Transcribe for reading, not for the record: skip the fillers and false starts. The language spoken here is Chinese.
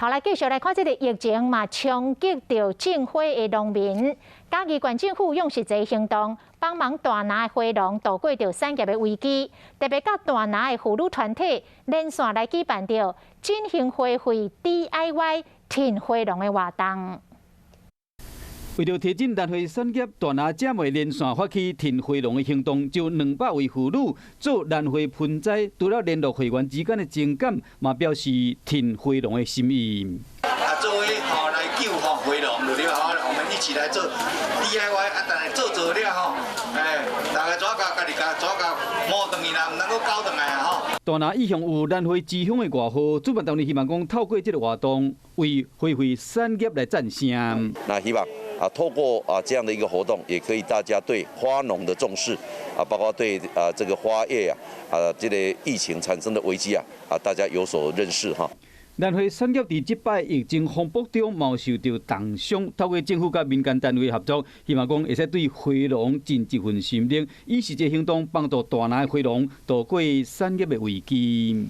好，来继续来看这个疫情嘛，冲击到种花的农民。嘉义县政府用实际行动，帮忙大拿的花农度过着产业的危机，特别甲大拿的妇女团体连续来举办着进行花卉 DIY 停花农的活动。为了提振兰花产业，大拿姐妹连续发起停花农的行动，就200位妇女做兰花盆栽，除了联络会员之间的情感，嘛表示停花农的心意。作为来救花农，就了我们一起来做 DIY， 但系做了大家抓家己摸回来啦，唔能够搞回来啊大拿一向有兰花之乡的外号，主办单位希望讲透过这个活动，为花卉产业来赞声。那希望透过这样的一个活动，也可以大家对花农的重视包括对这个花叶这个疫情产生的危机大家有所认识哈。兰花产业伫即摆疫情风暴中，冒受到重伤。透过政府甲民间单位合作，希望讲会使对花农尽一份心力，以实际行动帮助大拿的花农度过产业的危机。